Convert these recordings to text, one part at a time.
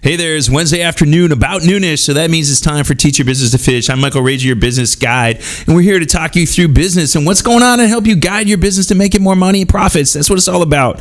Hey there, it's Wednesday afternoon, about noonish, so that means it's time for Teach Your Business to Fish. I'm Michael Rager, your business guide, and we're here to talk you through business and what's going on and help you guide your business to making more money and profits. That's what it's all about.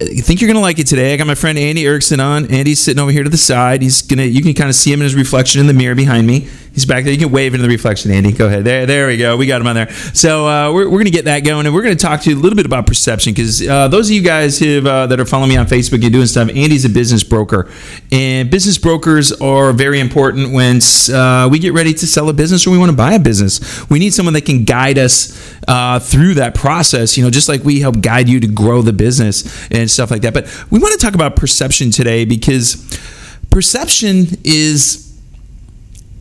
I think you're going to like it today. I got my friend Andy Erickson on. Andy's sitting over here to the side. You can kind of see him in his reflection in the mirror behind me. He's back there. You can wave into the reflection, Andy. Go ahead. There we go. We got him on there. So we're going to get that going, and we're going to talk to you a little bit about perception, because those of you guys that are following me on Facebook and doing stuff, Andy's a business broker, and business brokers are very important when we get ready to sell a business or we want to buy a business. We need someone that can guide us through that process, just like we help guide you to grow the business and stuff like that. But we want to talk about perception today, because perception is,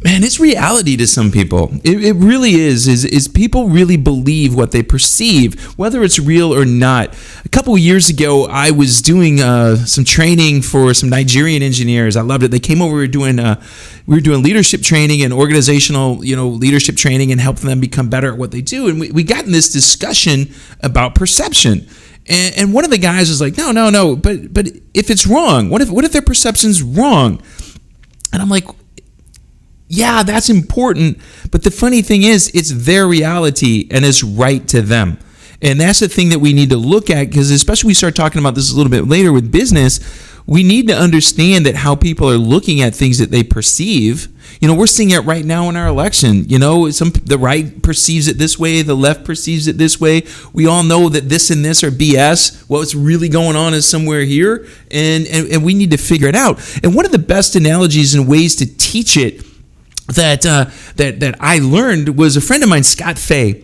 man, it's reality to some people. It really is people really believe what they perceive, whether it's real or not. A couple of years ago, I was doing some training for some Nigerian engineers. I loved it. They came over. We were doing leadership training and organizational, leadership training, and helping them become better at what they do. And we got in this discussion about perception. And one of the guys was like, no, but if it's wrong, what if their perception's wrong? And I'm like, yeah, that's important. But the funny thing is, it's their reality and it's right to them. And that's the thing that we need to look at, because especially we start talking about this a little bit later with business, we need to understand that how people are looking at things that they perceive. We're seeing it right now in our election. The right perceives it this way, the left perceives it this way. We all know that this and this are BS. What's really going on is somewhere here, and we need to figure it out. And one of the best analogies and ways to teach it that I learned was a friend of mine, Scott Fay.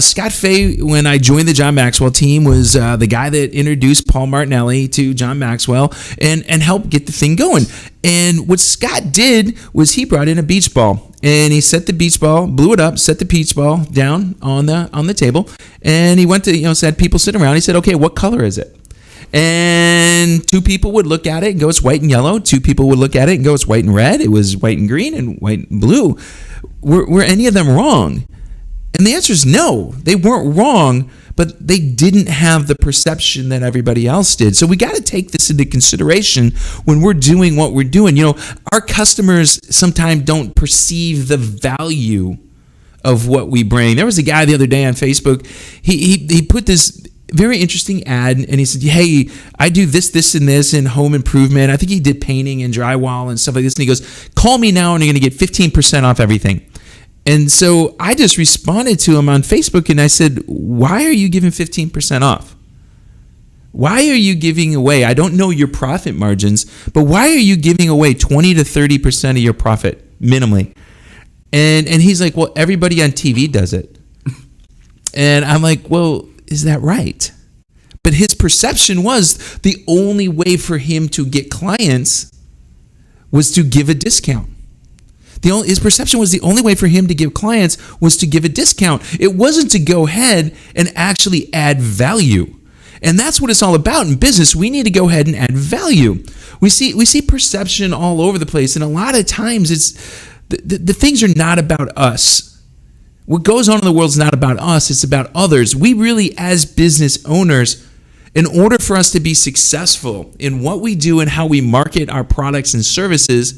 Scott Fay, when I joined the John Maxwell team, was the guy that introduced Paul Martinelli to John Maxwell and helped get the thing going. And what Scott did was he brought in a beach ball, and he set the beach ball, blew it up, set the beach ball down on the table, and he went to had people sitting around. He said, "Okay, what color is it?" And two people would look at it and go, "It's white and yellow." Two people would look at it and go, "It's white and red." It was white and green and white and blue. Were any of them wrong? And the answer is no. They weren't wrong, but they didn't have the perception that everybody else did. So we got to take this into consideration when we're doing what we're doing. Our customers sometimes don't perceive the value of what we bring. There was a guy the other day on Facebook. He put this very interesting ad, and he said, "Hey, I do this, and this in home improvement." I think he did painting and drywall and stuff like this. And he goes, "Call me now, and you're going to get 15% off everything." And so I just responded to him on Facebook, and I said, "Why are you giving 15% off? Why are you giving away? I don't know your profit margins, but why are you giving away 20 to 30% of your profit minimally?" And he's like, "Well, everybody on TV does it." And I'm like, "Well, is that right?" But his perception was the only way for him to get clients was to give a discount. His perception was the only way for him to give clients was to give a discount. It wasn't to go ahead and actually add value. And that's what it's all about in business. We need to go ahead and add value. We see perception all over the place, and a lot of times it's the things are not about us. What goes on in the world is not about us, it's about others. We really, as business owners, in order for us to be successful in what we do and how we market our products and services,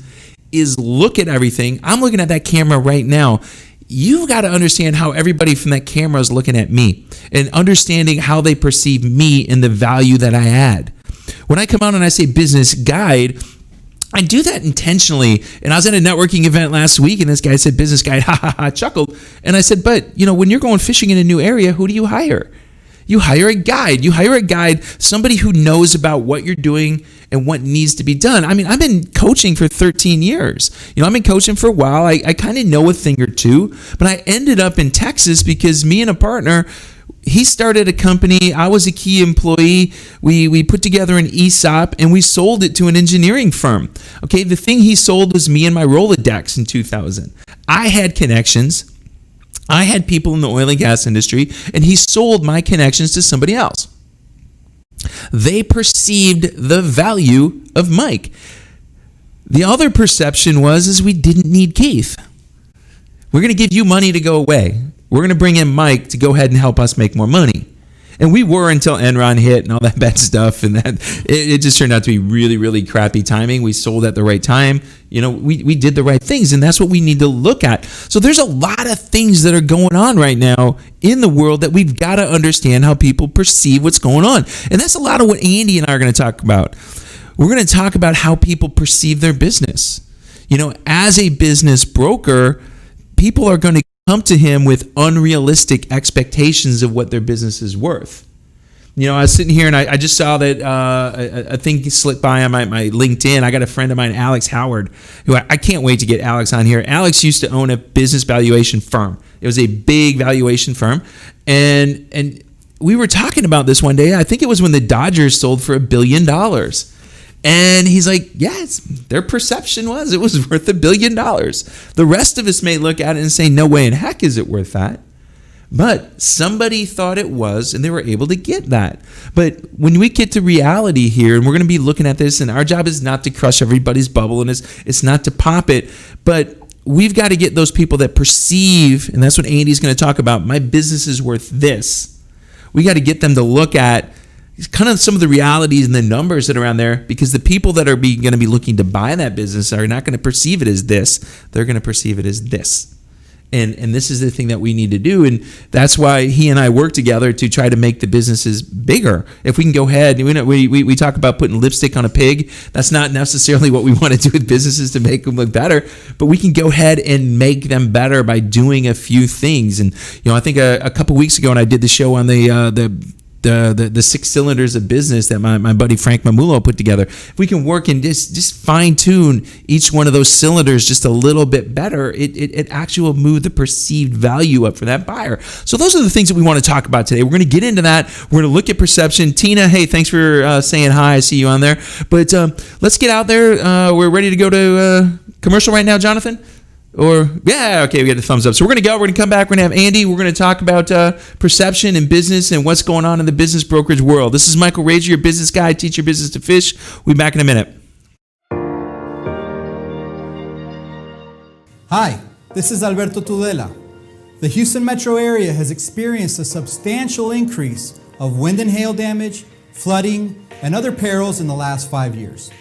is look at everything. I'm looking at that camera right now. You've got to understand how everybody from that camera is looking at me, and understanding how they perceive me and the value that I add. When I come out and I say business guide, I do that intentionally. And I was at a networking event last week, and this guy said business guide, chuckled. And I said, but when you're going fishing in a new area, who do you hire? You hire a guide. You hire a guide, somebody who knows about what you're doing and what needs to be done. I mean, I've been coaching for 13 years. I've been coaching for a while. I kind of know a thing or two, but I ended up in Texas because me and a partner, he started a company. I was a key employee. We put together an ESOP, and we sold it to an engineering firm. Okay, the thing he sold was me and my Rolodex in 2000. I had connections. I had people in the oil and gas industry, and he sold my connections to somebody else. They perceived the value of Mike. The other perception was we didn't need Keith. We're going to give you money to go away. We're going to bring in Mike to go ahead and help us make more money. And we were until Enron hit and all that bad stuff. And that it just turned out to be really, really crappy timing. We sold at the right time. We did the right things, and that's what we need to look at. So there's a lot of things that are going on right now in the world that we've got to understand how people perceive what's going on. And that's a lot of what Andy and I are going to talk about. We're going to talk about how people perceive their business. As a business broker, people are going to come to him with unrealistic expectations of what their business is worth. I was sitting here and I just saw that a thing slipped by on my LinkedIn. I got a friend of mine, Alex Howard, who I can't wait to get Alex on here. Alex used to own a business valuation firm. It was a big valuation firm. And we were talking about this one day. I think it was when the Dodgers sold for $1 billion. And he's like, their perception was it was worth $1 billion. The rest of us may look at it and say, no way in heck is it worth that. But somebody thought it was, and they were able to get that. But when we get to reality here, and we're going to be looking at this, and our job is not to crush everybody's bubble, and it's not to pop it, but we've got to get those people that perceive, and that's what Andy's going to talk about, my business is worth this. We got to get them to look at kind of some of the realities and the numbers that are around there, because the people that are going to be looking to buy that business are not going to perceive it as this. They're going to perceive it as this. And this is the thing that we need to do. And that's why he and I work together to try to make the businesses bigger. If we can go ahead, we talk about putting lipstick on a pig. That's not necessarily what we want to do with businesses to make them look better, but we can go ahead and make them better by doing a few things. And, I think a couple weeks ago when I did the show on the 6 cylinders of business that my buddy Frank Mamulo put together, if we can work and just fine tune each one of those cylinders just a little bit better, it actually will move the perceived value up for that buyer. So those are the things that we want to talk about today. We're going to get into that. We're going to look at perception. Tina, hey, thanks for saying hi. I see you on there. But let's get out there. We're ready to go to commercial right now, Jonathan. Okay, we got the thumbs up. So we're going to go. We're going to come back. We're going to have Andy. We're going to talk about perception and business and what's going on in the business brokerage world. This is Michael Rager, your business guy. Teach your business to fish. We'll be back in a minute. Hi, this is Alberto Tudela. The Houston metro area has experienced a substantial increase of wind and hail damage, flooding, and other perils in the last 5 years.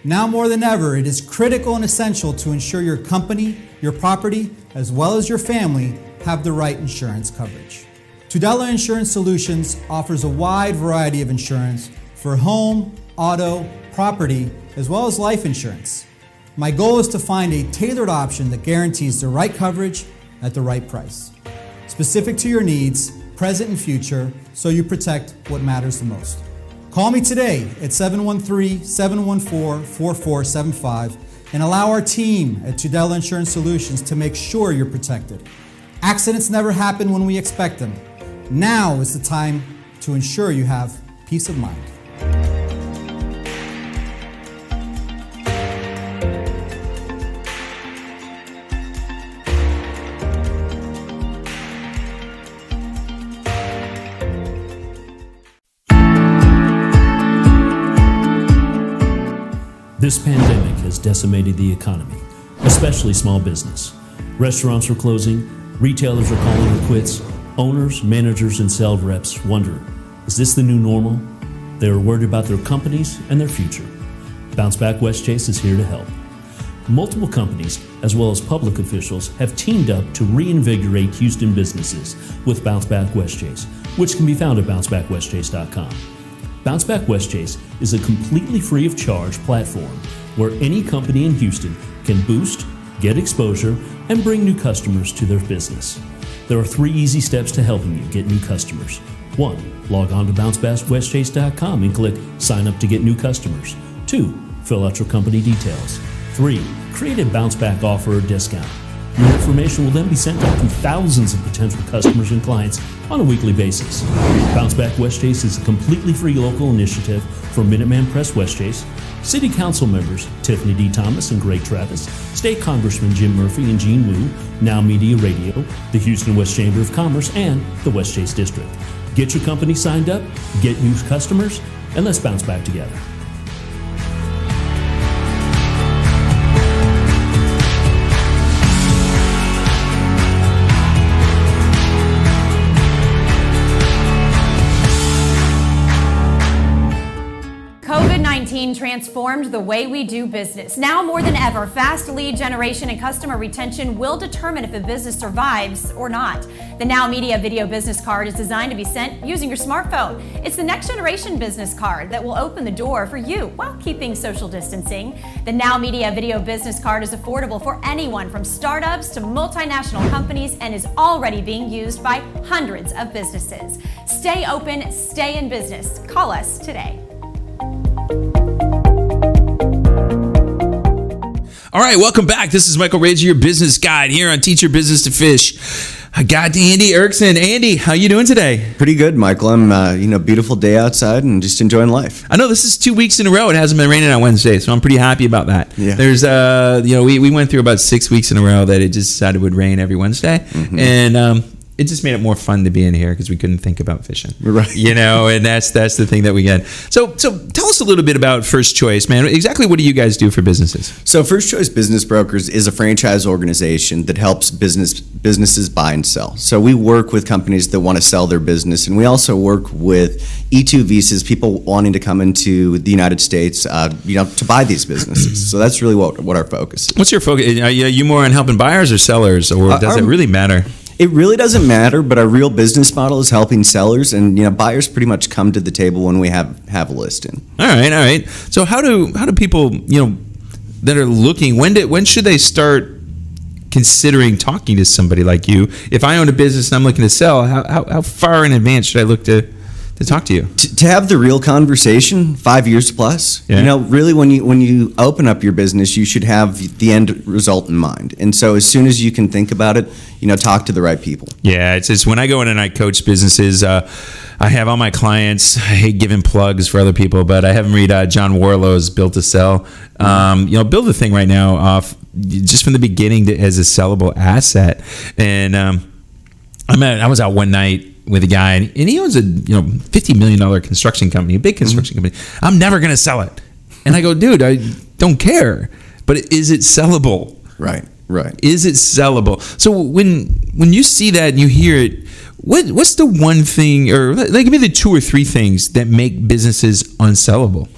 Now more than ever, it is critical and essential to ensure your company, your property, as well as your family have the right insurance coverage. Tudela Insurance Solutions offers a wide variety of insurance for home, auto, property, as well as life insurance. My goal is to find a tailored option that guarantees the right coverage at the right price, specific to your needs, present and future, so you protect what matters the most. Call me today at 713-714-4475 and allow our team at Tudela Insurance Solutions to make sure you're protected. Accidents never happen when we expect them. Now is the time to ensure you have peace of mind. This pandemic has decimated the economy, especially small business. Restaurants are closing, retailers are calling it quits, owners, managers, and sales reps wonder, is this the new normal? They are worried about their companies and their future. Bounce Back West Chase is here to help. Multiple companies, as well as public officials, have teamed up to reinvigorate Houston businesses with Bounce Back West Chase, which can be found at bouncebackwestchase.com. Bounce Back West Chase is a completely free of charge platform where any company in Houston can boost, get exposure, and bring new customers to their business. There are 3 easy steps to helping you get new customers. 1. Log on to bouncebackwestchase.com and click Sign Up to get new customers. 2. Fill out your company details. 3. Create a Bounce Back offer or discount. Your information will then be sent out to thousands of potential customers and clients on a weekly basis. Bounce Back West Chase is a completely free local initiative for Minuteman Press West Chase, City Council members Tiffany D. Thomas and Greg Travis, State Congressman Jim Murphy and Gene Wu, Now Media Radio, the Houston West Chamber of Commerce, and the West Chase District. Get your company signed up, get new customers, and let's bounce back together. COVID-19 transformed the way we do business. Now more than ever, fast lead generation and customer retention will determine if a business survives or not. The Now Media Video Business Card is designed to be sent using your smartphone. It's the next generation business card that will open the door for you while keeping social distancing. The Now Media Video Business Card is affordable for anyone from startups to multinational companies and is already being used by hundreds of businesses. Stay open, stay in business. Call us today. All right, welcome back. This is Michael Rager, your business guide here on Teach Your Business to Fish. I got Andy Erickson. Andy, how you doing today? Pretty good, Michael. I'm, beautiful day outside and just enjoying life. I know this is 2 weeks in a row. It hasn't been raining on Wednesday, so I'm pretty happy about that. Yeah. There's, we went through about 6 weeks in a row that it just decided it would rain every Wednesday, and it just made it more fun to be in here because we couldn't think about fishing, right? And that's the thing that we get. So tell us a little bit about First Choice, man. Exactly what do you guys do for businesses? So First Choice Business Brokers is a franchise organization that helps businesses buy and sell. So we work with companies that want to sell their business, and we also work with E2 visas, people wanting to come into the United States, to buy these businesses. So that's really what our focus is. What's your focus? Are you more on helping buyers or sellers, or does it really matter? It really doesn't matter, but our real business model is helping sellers, and buyers pretty much come to the table when we have a listing. All right. So how do people that are looking, when should they start considering talking to somebody like you? If I own a business and I'm looking to sell, how far in advance should I look to talk to you? To have the real conversation, 5 years plus. Yeah. Really when you open up your business, you should have the end result in mind. And so as soon as you can think about it, talk to the right people. Yeah, it's when I go in and I coach businesses, I have all my clients, I hate giving plugs for other people, but I have them read John Warlow's Built to Sell. Build a thing right now off just from the beginning as a sellable asset. And I was out one night with a guy, and he owns a $50 million construction company, a big construction company. I'm never going to sell it. And I go, dude, I don't care. But is it sellable? Right. Is it sellable? So when you see that and you hear it, what's the one thing, or give me the 2 or 3 things that make businesses unsellable?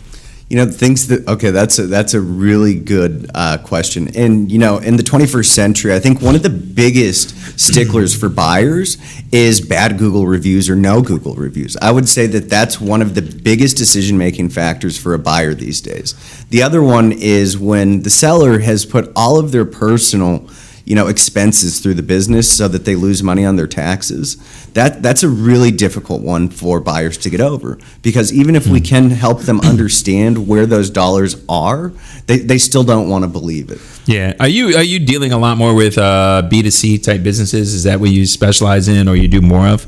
That's a really good question. And, in the 21st century, I think one of the biggest sticklers for buyers is bad Google reviews or no Google reviews. I would say that that's one of the biggest decision-making factors for a buyer these days. The other one is when the seller has put all of their personal expenses through the business so that they lose money on their taxes. That's a really difficult one for buyers to get over, because even if we can help them understand where those dollars are, they still don't want to believe it. Yeah. Are you dealing a lot more with B2C type businesses? Is that what you specialize in, or you do more of?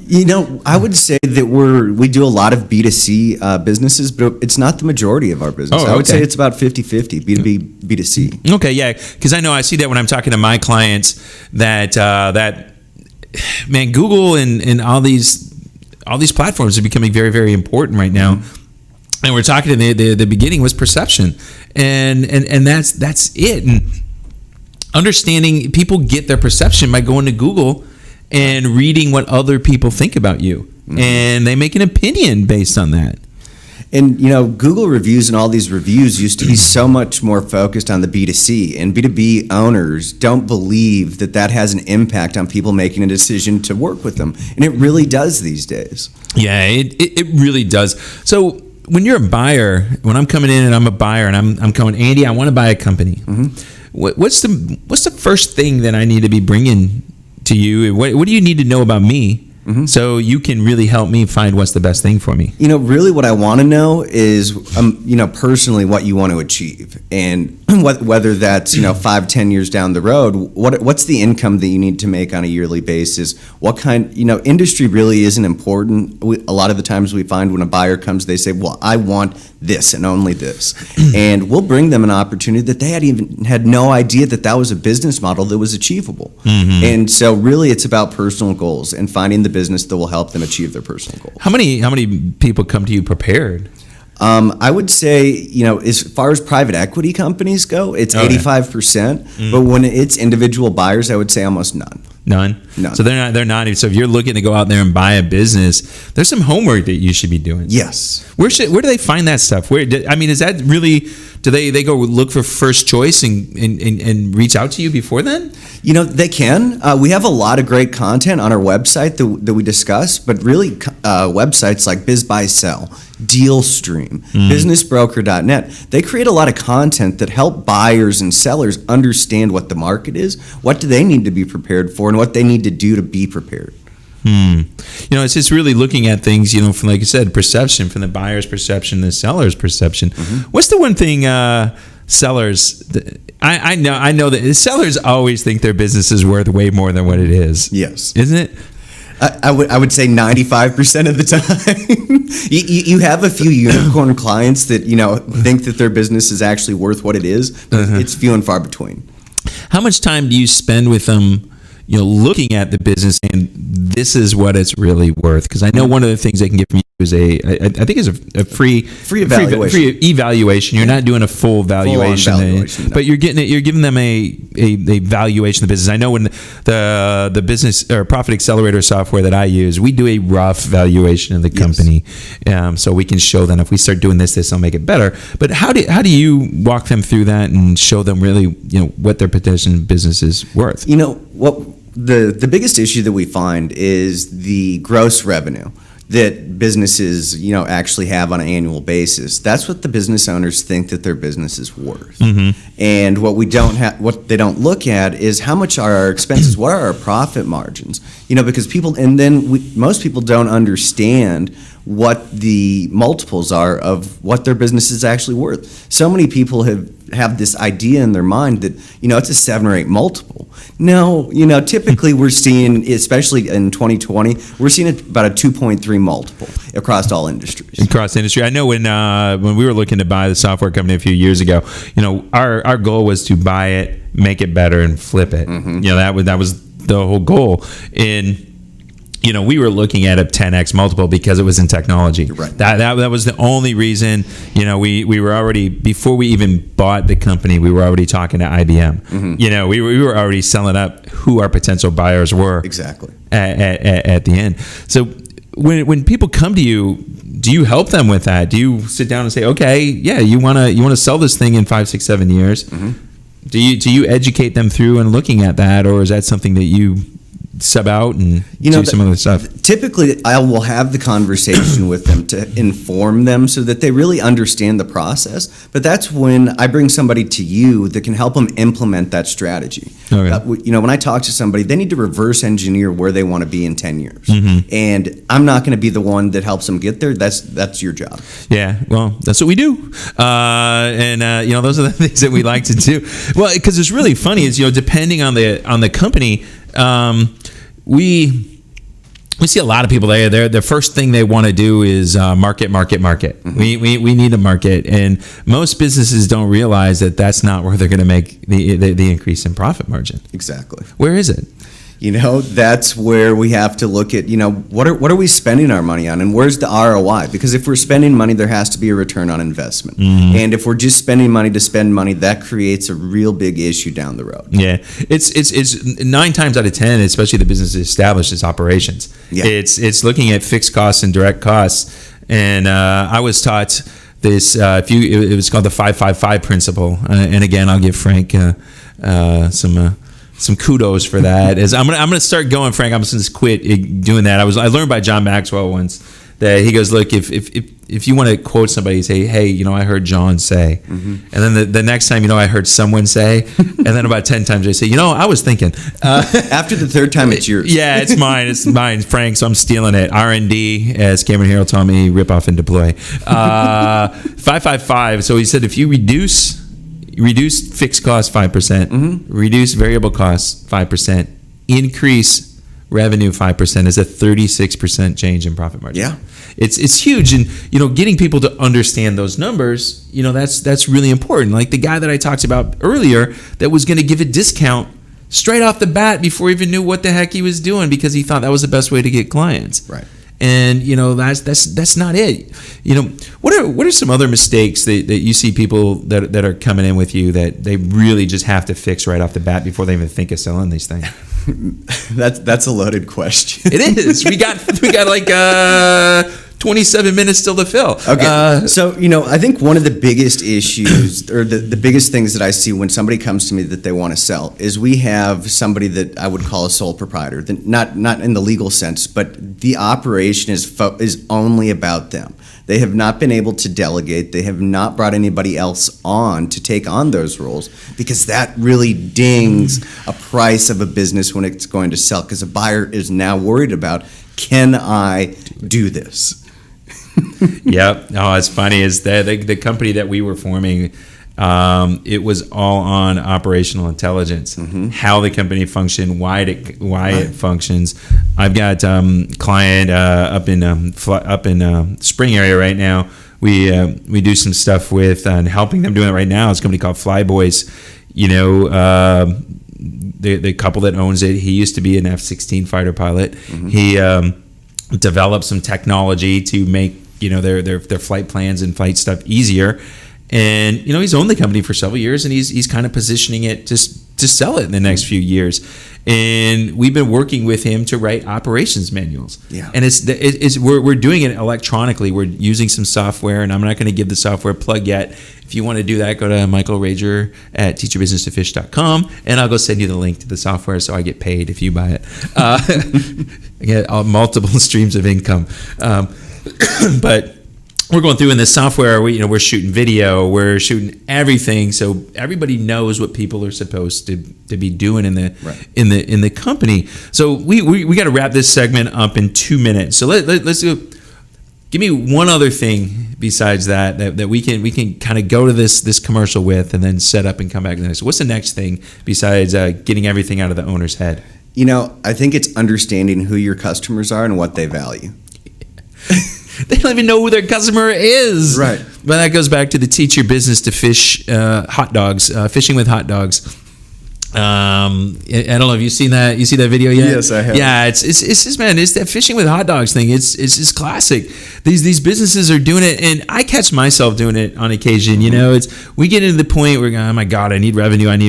I would say that we do a lot of B2C businesses, but it's not the majority of our business. Oh, okay. I would say it's about 50-50, B2B, B2C. Okay, yeah, because I see that when I'm talking to my clients that man, Google and all these platforms are becoming very, very important right now. And we're talking in the beginning was perception, and that's it. And understanding people get their perception by going to Google and reading what other people think about you, and they make an opinion based on that. And, Google reviews and all these reviews used to be so much more focused on the B2C, and B2B owners don't believe that has an impact on people making a decision to work with them. And it really does these days. Yeah, it really does. So when you're a buyer, when I'm coming in and I'm a buyer and I'm going, Andy, I want to buy a company. What's the first thing that I need to be bringing to you? What do you need to know about me? So you can really help me find what's the best thing for me. Really what I want to know is, personally what you want to achieve, and whether that's 5-10 years down the road, what's the income that you need to make on a yearly basis? What kind, industry really isn't important. A lot of the times we find when a buyer comes, they say, well, I want this and only this, and we'll bring them an opportunity that they had no idea that was a business model that was achievable. And so really it's about personal goals and finding the business that will help them achieve their personal goals. How many people come to you prepared? I would say, as far as private equity companies go, it's 85%. But when it's individual buyers, I would say almost none. None? None. So they're not. So if you're looking to go out there and buy a business, there's some homework that you should be doing. Yes. Where do they find that stuff? Is that really, do they go look for First Choice and reach out to you before then? They can. We have a lot of great content on our website that we discuss, but really websites like BizBuySell, DealStream, BusinessBroker.net, they create a lot of content that help buyers and sellers understand what the market is, what do they need to be prepared for, and what they need to do to be prepared. It's just really looking at things, from, like you said, perception, from the buyer's perception, the seller's perception. What's the one thing sellers, I know that sellers always think their business is worth way more than what it is. Yes. Isn't it? I would say 95% of the time. you have a few unicorn clients that, think that their business is actually worth what it is, but it's few and far between. How much time do you spend with them, looking at the business and this is what it's really worth? Because I know one of the things they can get from you is I think it's a free evaluation. Free evaluation. You're not doing a full valuation, valuation, no. but you're giving them a valuation of the business. I know when the business or profit accelerator software that I use, we do a rough valuation of the company, so we can show them if we start doing this will make it better. But how do you walk them through that and show them really what their potential business is worth? What the biggest issue that we find is the gross revenue that businesses, actually have on an annual basis. That's what the business owners think that their business is worth. And what they don't look at is how much are our expenses, what are our profit margins? Because most people don't understand what the multiples are of what their business is actually worth. So many people have this idea in their mind that, it's a 7 or 8 multiple. No, typically we're seeing, especially in 2020, we're seeing about a 2.3 multiple across all industries. Across industry. I know when we were looking to buy the software company a few years ago, our goal was to buy it, make it better, and flip it. That was the whole goal. And we were looking at a 10x multiple because it was in technology. Right. That was the only reason. We were already, before we even bought the company, we were already talking to IBM. We were already selling up who our potential buyers were. Exactly. At the end. So when people come to you, do you help them with that? Do you sit down and say, okay, yeah, you want to sell this thing in 5, 6, 7 years? Do you educate them through and looking at that, or is that something that you sub out and do some other stuff? Typically, I will have the conversation with them to inform them so that they really understand the process. But that's when I bring somebody to you that can help them implement that strategy. Okay. When I talk to somebody, they need to reverse engineer where they want to be in 10 years. And I'm not going to be the one that helps them get there. That's your job. Yeah, well, that's what we do. Those are the things that we like to do. Well, because it's really funny is, depending on the company, we see a lot of people there. The first thing they want to do is market. We need a market, and most businesses don't realize that that's not where they're going to make the increase in profit margin. Exactly. Where is it? That's where we have to look at, what are we spending our money on, and where's the ROI? Because if we're spending money, there has to be a return on investment. And if we're just spending money to spend money, that creates a real big issue down the road. Yeah, it's 9 times out of 10, especially the business established its operations. Yeah. It's looking at fixed costs and direct costs. And I was taught this. It was called the 5-5-5 principle. And again, I'll give Frank some kudos for that. As I'm gonna start going, Frank. I'm just gonna quit doing that. I learned by John Maxwell once that he goes, look, if you want to quote somebody, say, hey, I heard John say, and then the next time, I heard someone say, and then about 10 times they say, I was thinking. After the third time, it's yours. Yeah, it's mine, Frank. So I'm stealing it. R&D, as Cameron Harrell told me, rip off and deploy. 5-5-5. So he said, if you reduce fixed costs 5%, reduce variable costs 5%, increase revenue 5% is a 36% change in profit margin. Yeah, it's huge, and getting people to understand those numbers, that's really important. Like the guy that I talked about earlier, that was going to give a discount straight off the bat before he even knew what the heck he was doing because he thought that was the best way to get clients. Right. And that's not it. What are some other mistakes that you see people that are coming in with you that they really just have to fix right off the bat before they even think of selling these things? That's a loaded question. It is. We got like 27 minutes still to fill. Okay. So, I think one of the biggest issues or the biggest things that I see when somebody comes to me that they want to sell is we have somebody that I would call a sole proprietor, not in the legal sense, but the operation is only about them. They have not been able to delegate. They have not brought anybody else on to take on those roles because that really dings a price of a business when it's going to sell because a buyer is now worried about, can I do this? Yep. No, it's funny is that the company that we were forming, it was all on operational intelligence, how the company functioned, why it functions. I've got client up in Spring area right now. We do some stuff with and helping them doing it right now. It's a company called Flyboys. The couple that owns it, he used to be an F-16 fighter pilot. He developed some technology to make their flight plans and flight stuff easier. And he's owned the company for several years, and he's kind of positioning it to sell it in the next few years. And we've been working with him to write operations manuals. Yeah. And we're doing it electronically. We're using some software, and I'm not going to give the software plug yet. If you want to do that, go to Michael Rager at teachyourbusinesstofish.com, and I'll go send you the link to the software so I get paid if you buy it. I get multiple streams of income. But we're going through in this software. We're shooting video, we're shooting everything, so everybody knows what people are supposed to be doing in the company. So we got to wrap this segment up in 2 minutes. So let's go. Give me one other thing besides that we can kind of go to this commercial with, and then set up and come back to the next. What's the next thing besides getting everything out of the owner's head? I think it's understanding who your customers are and what they value. They don't even know who their customer is. Right. But that goes back to the teach your business to fish hot dogs, fishing with hot dogs. I don't know if you've seen that. You see that video yet? Yes, I have. Yeah, it's that fishing with hot dogs thing. It's just classic. These businesses are doing it, and I catch myself doing it on occasion. We get into the point where, oh my God, I need revenue. Let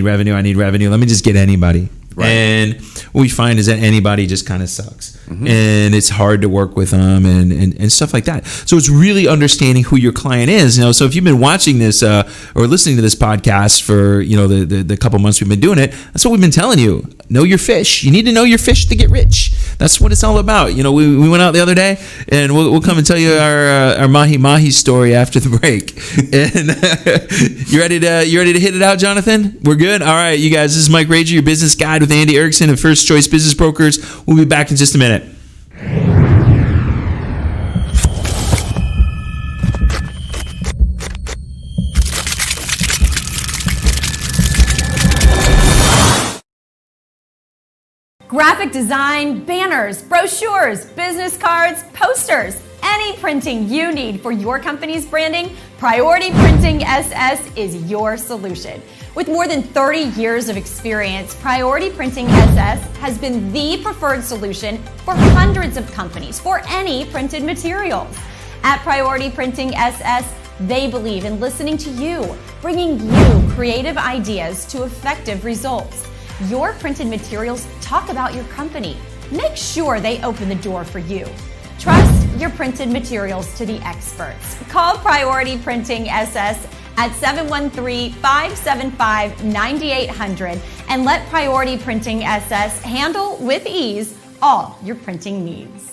me just get anybody. Right. And what we find is that anybody just kind of sucks, and it's hard to work with them and stuff like that. So it's really understanding who your client is. So if you've been watching this or listening to this podcast for the couple months we've been doing it, that's what we've been telling you. Know your fish. You need to know your fish to get rich. That's what it's all about. We went out the other day, and we'll come and tell you our mahi story after the break. And you ready to hit it out, Jonathan? We're good. All right, you guys. This is Mike Rager, your business guide with Andy Erickson of First Choice Business Brokers. We'll be back in just a minute. Graphic design, banners, brochures, business cards, posters, any printing you need for your company's branding, Priority Printing SS is your solution. With more than 30 years of experience, Priority Printing SS has been the preferred solution for hundreds of companies for any printed materials. At Priority Printing SS, they believe in listening to you, bringing you creative ideas to effective results. Your printed materials talk about your company. Make sure they open the door for you. Trust your printed materials to the experts. Call Priority Printing SS at 713-575-9800 and let Priority Printing SS handle with ease all your printing needs.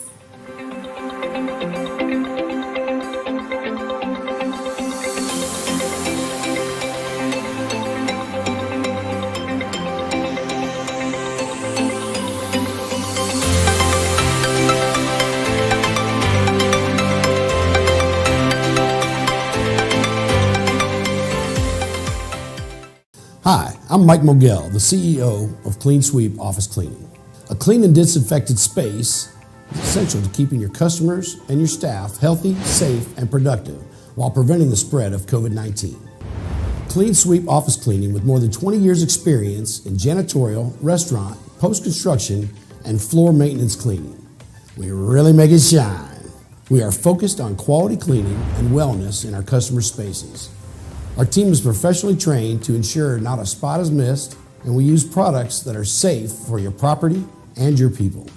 Hi, I'm Mike Mogel, the CEO of Clean Sweep Office Cleaning. A clean and disinfected space is essential to keeping your customers and your staff healthy, safe, and productive while preventing the spread of COVID-19. Clean Sweep Office Cleaning, with more than 20 years experience in janitorial, restaurant, post-construction, and floor maintenance cleaning. We really make it shine. We are focused on quality cleaning and wellness in our customer spaces. Our team is professionally trained to ensure not a spot is missed, and we use products that are safe for your property and your people.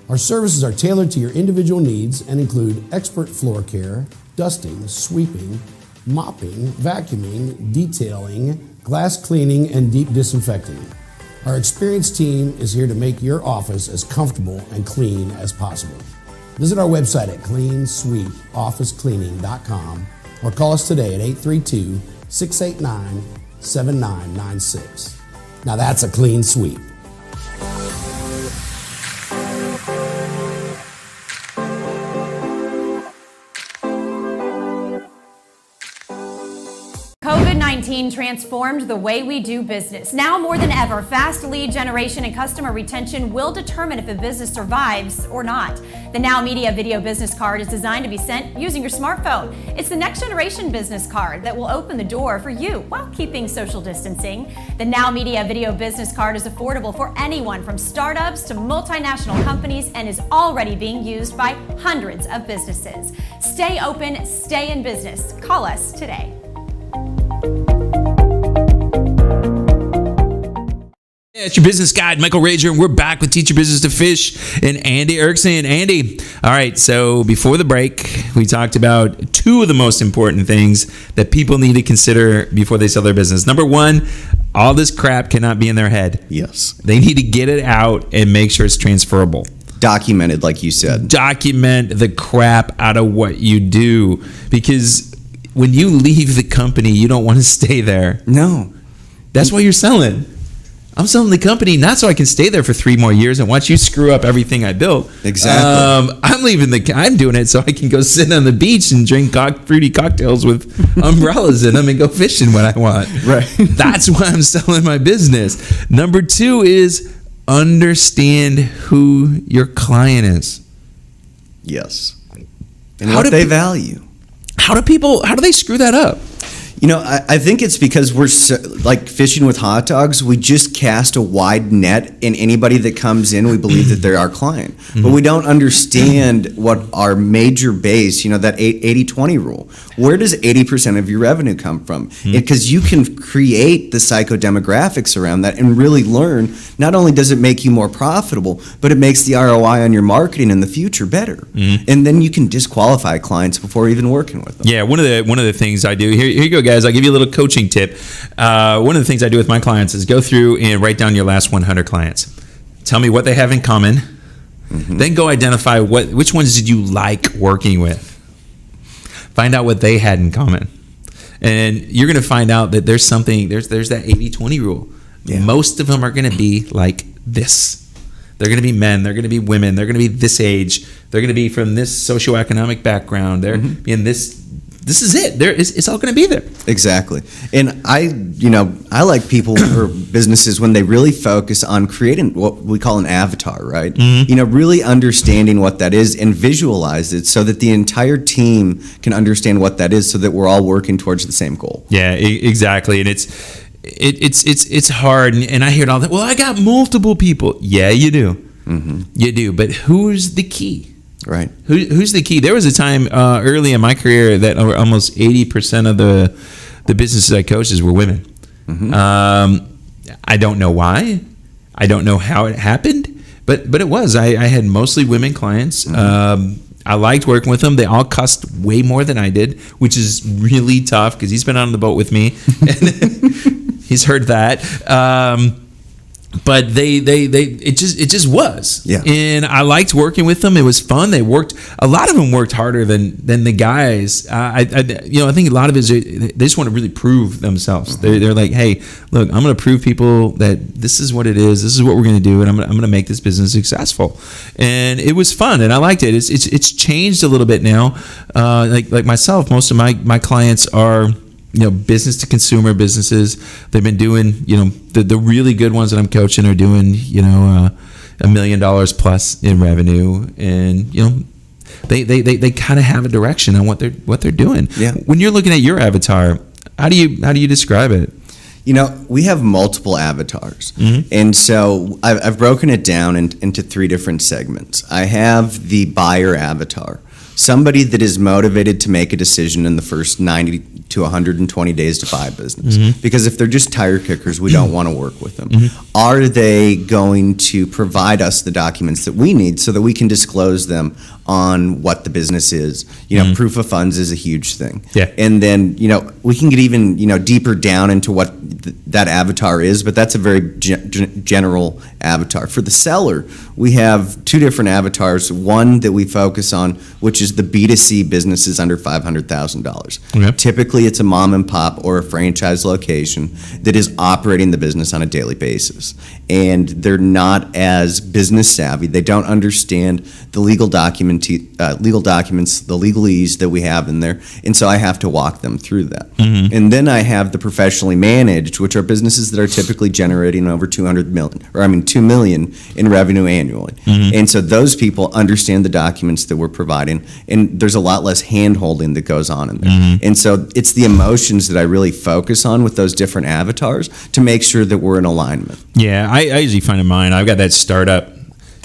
Our services are tailored to your individual needs and include expert floor care, dusting, sweeping, mopping, vacuuming, detailing, glass cleaning, and deep disinfecting. Our experienced team is here to make your office as comfortable and clean as possible. Visit our website at cleansweepofficecleaning.com or call us today at 832-689-7996. Now that's a clean sweep. COVID-19 transformed the way we do business. Now more than ever, fast lead generation and customer retention will determine if a business survives or not. The Now Media Video Business Card is designed to be sent using your smartphone. It's the next generation business card that will open the door for you while keeping social distancing. The Now Media Video Business Card is affordable for anyone from startups to multinational companies and is already being used by hundreds of businesses. Stay open, stay in business. Call us today. Yeah, it's your business guide, Michael Rager, and we're back with Teach Your Business to Fish and Andy Erickson. Andy, all right, so before the break, we talked about two of the most important things that people need to consider before they sell their business. Number one, all this crap cannot be in their head. Yes. They need to get it out and make sure it's transferable. Documented, like you said. Document the crap out of what you do, because when you leave the company, you don't want to stay there. No. That's why you're selling. I'm selling the company not so I can stay there for 3 more years and watch you screw up everything I built. Exactly. I'm doing it so I can go sit on the beach and drink fruity cocktails with umbrellas in them and go fishing when I want. Right. That's why I'm selling my business. Number 2 is understand who your client is. Yes. And what they value. How do they screw that up? You know, I think it's because we're like fishing with hot dogs. We just cast a wide net, and anybody that comes in, we believe that they're our client. Mm-hmm. But we don't understand what our major base, that 80-20 rule. Where does 80% of your revenue come from? Because you can create the psychodemographics around that and really learn. Not only does it make you more profitable, but it makes the ROI on your marketing in the future better. Mm-hmm. And then you can disqualify clients before even working with them. Yeah, one of the things I do here you go, guys. I'll give you a little coaching tip. One of the things I do with my clients is go through and write down your last 100 clients. Tell me what they have in common. Mm-hmm. Then go identify which ones did you like working with. Find out what they had in common. And you're going to find out that there's that 80-20 rule. Yeah. Most of them are going to be like this. They're going to be men. They're going to be women. They're going to be this age. They're going to be from this socioeconomic background. They're in this. This is it. It's all going to be there. Exactly. And I like people or businesses when they really focus on creating what we call an avatar, right? Mm-hmm. Really understanding what that is and visualize it so that the entire team can understand what that is so that we're all working towards the same goal. Yeah, exactly. And it's hard. And I hear it all that, well, I got multiple people. Yeah, you do. Mm-hmm. You do. But who's the key? Right. Who's the key? There was a time early in my career that almost 80% of the businesses I coached were women. Mm-hmm. I don't know why. I don't know how it happened, but it was. I had mostly women clients. Mm-hmm. I liked working with them. They all cussed way more than I did, which is really tough because he's been on the boat with me. And he's heard that. But it just was. Yeah. And I liked working with them. It was fun. A lot of them worked harder than the guys. I think a lot of it is they just want to really prove themselves. Mm-hmm. They're like, hey, look, I'm going to prove people that this is what it is. This is what we're going to do, and I'm going to make this business successful. And it was fun, and I liked it. It's changed a little bit now. Like myself, most of my clients are business to consumer businesses. They've been doing, the really good ones that I'm coaching are doing, $1 million plus in revenue, and they kind of have a direction on what they're doing. Yeah. When you're looking at your avatar, how do you describe it? We have multiple avatars, mm-hmm. and so I've broken it down into 3 different segments. I have the buyer avatar, somebody that is motivated to make a decision in the first 90 to 120 days to buy a business. Because if they're just tire kickers, we don't want to work with them. Are they going to provide us the documents that we need so that we can disclose them on what the business is? Proof of funds is a huge thing. Yeah. And then, we can get even, deeper down into what that avatar is, but that's a very general avatar. For the seller, we have two different avatars. One that we focus on, which is the B2C businesses under $500,000. Okay. Typically, it's a mom and pop or a franchise location that is operating the business on a daily basis. And they're not as business savvy. They don't understand the legal documents, the legalese that we have in there. And so I have to walk them through that. And then I have the professionally managed, which are businesses that are typically generating over $2 million in revenue annually. And so those people understand the documents that we're providing, and there's a lot less hand-holding that goes on in there. And so it's the emotions that I really focus on with those different avatars to make sure that we're in alignment. Yeah, I usually find in mine, I've got that startup.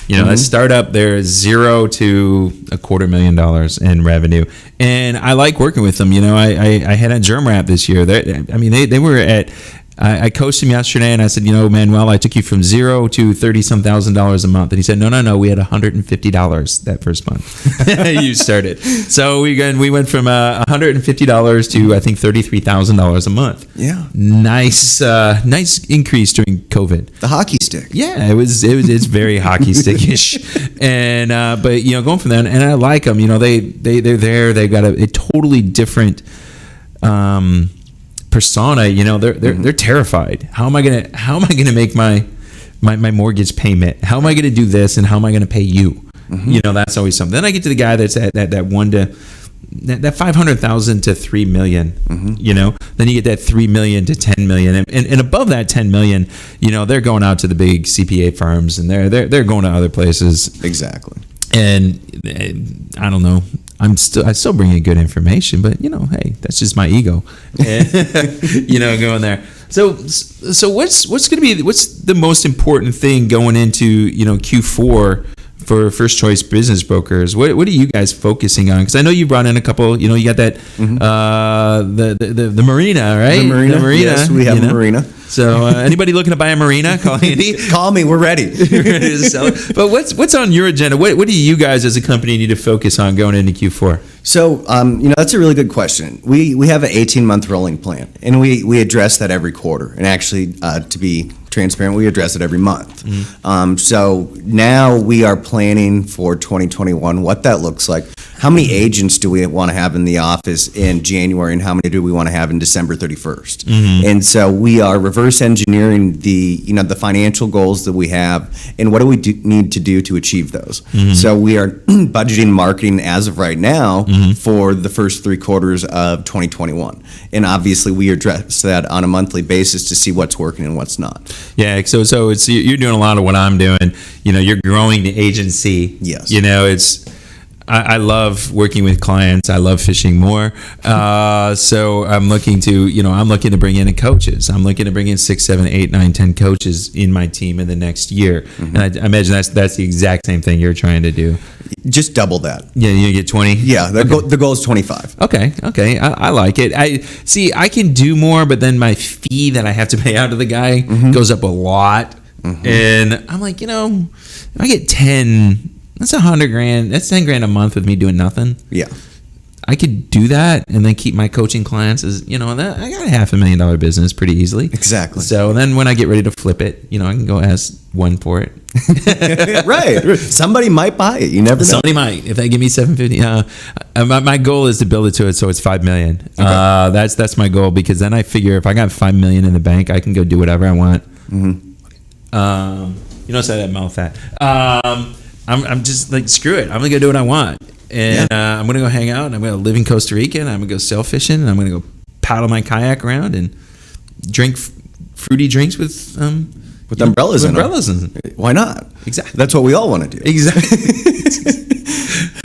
That startup, there is $0 to $250,000 in revenue, and I like working with them. I had a Germ Wrap this year. They were at. I coached him yesterday, and I said, Manuel, I took you from $0 to $30-some thousand a month, and he said, no, we had $150 that first month. You started, so we went from $150 to I think $33,000 a month. Yeah, nice increase during COVID. The hockey stick. Yeah, it's very hockey stickish, and but going from there, and I like them. They're there. They've got a totally different. Persona, they're terrified. How am I gonna make my mortgage payment? How am I gonna do this, and how am I gonna pay you? That's always something. Then I get to the guy that's at that $500,000 to $3 million. Then you get that $3 million to $10 million, and above that $10 million, they're going out to the big CPA firms, and they're going to other places. Exactly. And I don't know. I still bring you good information, but hey, that's just my ego, going there. So what's the most important thing going into Q4 for First Choice Business Brokers? What are you guys focusing on? Because I know you brought in a couple. You got that the marina, right? The marina. Yes, we have a marina. So anybody looking to buy a marina, call Andy. Call me. We're ready. We're ready to sell it. But what's on your agenda? What do you guys as a company need to focus on going into Q4? So that's a really good question. We have an 18-month rolling plan, and we address that every quarter. And actually, to be transparent, we address it every month. So now we are planning for 2021, what that looks like. How many agents do we want to have in the office in January, and how many do we want to have in December 31st? And so we are reverse engineering the financial goals that we have, and what do we need to do to achieve those. So we are budgeting marketing as of right now for the first 3 quarters of 2021, and obviously we address that on a monthly basis to see what's working and what's not. Yeah, so it's you're doing a lot of what I'm doing. You're growing the agency. Yes. I love working with clients. I love fishing more. So I'm looking to bring in coaches. I'm looking to bring in 6, 7, 8, 9, 10 coaches in my team in the next year. And I imagine that's the exact same thing you're trying to do. Just double that. Yeah, you get 20? Yeah, the goal is 25. Okay. I like it. I can do more, but then my fee that I have to pay out to the guy goes up a lot. And I'm like, if I get 10... That's $100,000. That's $10,000 a month with me doing nothing. Yeah, I could do that and then keep my coaching clients as I got a $500,000 business pretty easily. Exactly. So then when I get ready to flip it, I can go ask one for it. Right. Somebody might buy it. You never know. Somebody might if they give me $750. My goal is to build it to it so it's $5 million. Okay. That's my goal, because then I figure if I got $5 million in the bank, I can go do whatever I want. You don't say that mouth fat. I'm just like, screw it. I'm going to go do what I want. And I'm going to go hang out, and I'm going to live in Costa Rica, and I'm going to go sail fishing, and I'm going to go paddle my kayak around and drink fruity drinks with umbrellas in them. Umbrellas in them. Why not? Exactly. That's what we all want to do. Exactly.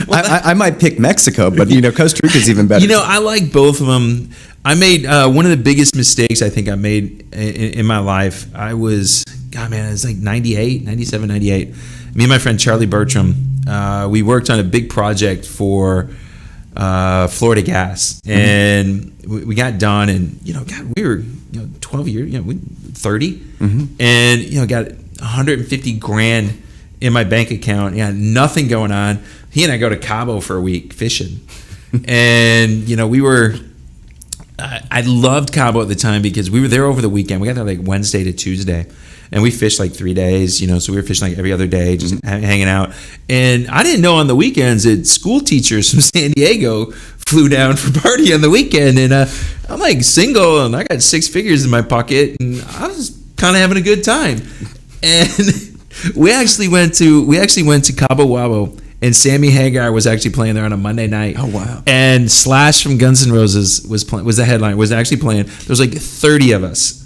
I might pick Mexico, but Costa Rica is even better. I like both of them. I made one of the biggest mistakes I think I made in my life. It was like 97, 98. Me and my friend Charlie Bertram, we worked on a big project for Florida Gas, and we got done, and God, we were 12 years, 30, and got 150 grand in my bank account. Nothing going on. He and I go to Cabo for a week fishing, and we were. I loved Cabo at the time because we were there over the weekend. We got there like Wednesday to Tuesday, and we fished like 3 days, so we were fishing like every other day, just hanging out. And I didn't know on the weekends that school teachers from San Diego flew down for party on the weekend. And I'm like single, and I got 6 figures in my pocket, and I was kind of having a good time. And we actually went to Cabo Wabo. And Sammy Hagar was actually playing there on a Monday night. Oh, wow. And Slash from Guns N' Roses was the headline, was actually playing. There was like 30 of us.